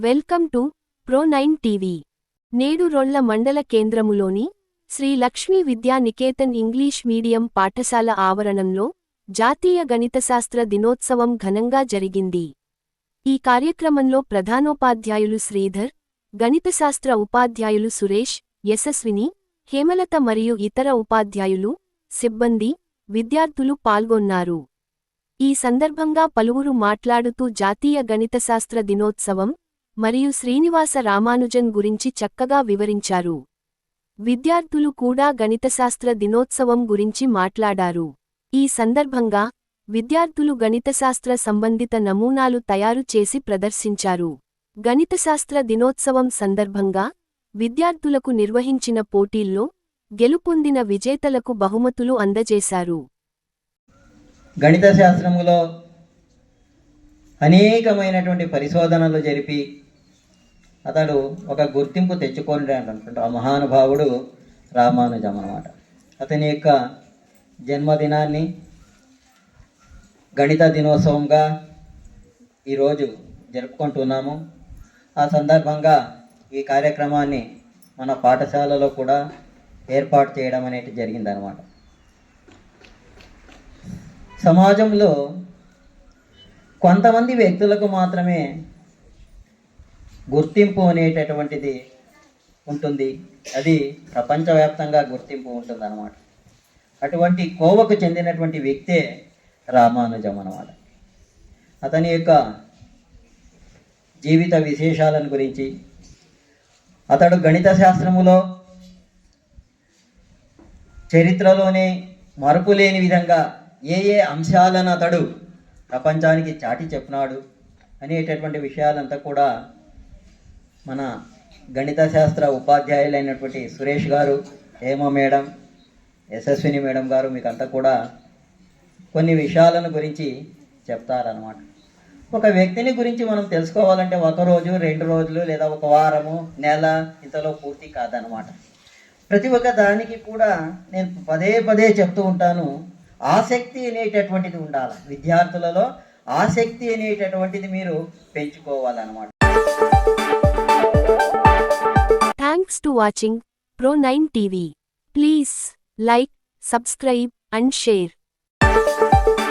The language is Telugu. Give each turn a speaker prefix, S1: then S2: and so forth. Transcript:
S1: Welcome to ప్రో9 TV. నేడు రొళ్ల మండల కేంద్రములోని శ్రీ లక్ష్మీ విద్యా నికేతన్ ఇంగ్లీష్ మీడియం పాఠశాల ఆవరణంలో జాతీయ గణితశాస్త్ర దినోత్సవం ఘనంగా జరిగింది. ఈ కార్యక్రమంలో ప్రధానోపాధ్యాయులు శ్రీధర్, గణితశాస్త్ర ఉపాధ్యాయులు సురేష్, యశస్విని, హేమలత మరియు ఇతర ఉపాధ్యాయులు, సిబ్బంది, విద్యార్థులు పాల్గొన్నారు. ఈ సందర్భంగా పలువురు మాట్లాడుతూ జాతీయ గణితశాస్త్ర దినోత్సవం మరియు శ్రీనివాస రామానుజన్ గురించి చక్కగా వివరించారు. విద్యార్థులు కూడా గణితశాస్త్ర దినోత్సవం గురించి మాట్లాడారు. ఈ సందర్భంగా విద్యార్థులు గణితశాస్త్ర సంబంధిత నమూనాలు తయారు చేసి ప్రదర్శించారు. గణితశాస్త్ర దినోత్సవం సందర్భంగా విద్యార్థులకు నిర్వహించిన పోటీల్లో గెలుపొందిన విజేతలకు బహుమతులు అందజేశారు.
S2: గణిత శాస్త్రములో అనేకమైనటువంటి పరిశోధనలు జరిపి అతడు ఒక గుర్తింపు తెచ్చుకోలేనటువంటి ఆ మహానుభావుడు రామానుజం అన్నమాట. అతని యొక్క జన్మదినాన్ని గణిత దినోత్సవంగా ఈరోజు జరుపుకుంటున్నాము. ఆ సందర్భంగా ఈ కార్యక్రమాన్ని మన పాఠశాలలో కూడా ఏర్పాటు చేయడం అనేది జరిగిందనమాట. సమాజంలో కొంతమంది వ్యక్తులకు మాత్రమే గుర్తింపు అనేటటువంటిది ఉంటుంది. అది ప్రపంచవ్యాప్తంగా గుర్తింపు ఉంటుందన్నమాట. అటువంటి కోవకు చెందినటువంటి వ్యక్తే రామానుజం అన్నమాట. అతని యొక్క జీవిత విశేషాలను గురించి, అతడు గణిత శాస్త్రములో చరిత్రలోనే మరపులేని విధంగా ఏ అంశాలను అతడు ప్రపంచానికి చాటి చెప్పినాడు అనేటటువంటి విషయాలంతా కూడా మన గణిత శాస్త్ర ఉపాధ్యాయులైనటువంటి సురేష్ గారు, హేమ మేడం, యశస్విని మేడం గారు మీకంతా కూడా కొన్ని విషయాలను గురించి చెప్తారన్నమాట. ఒక వ్యక్తిని గురించి మనం తెలుసుకోవాలంటే 1 రోజు 2 రోజులు లేదా 1 వారము, నెల ఇంతలో పూర్తి కాదనమాట. ప్రతి ఒక్క దానికి కూడా నేను పదే చెప్తూ ఉంటాను, ఆసక్తి అనేటటువంటిది ఉండాలి. విద్యార్థులలో ఆసక్తి అనేటటువంటిది మీరు పెంచుకోవాలన్నమాట.
S1: థ్యాంక్స్ టు వాచింగ్ ప్రో9 TV. Please like, subscribe and share.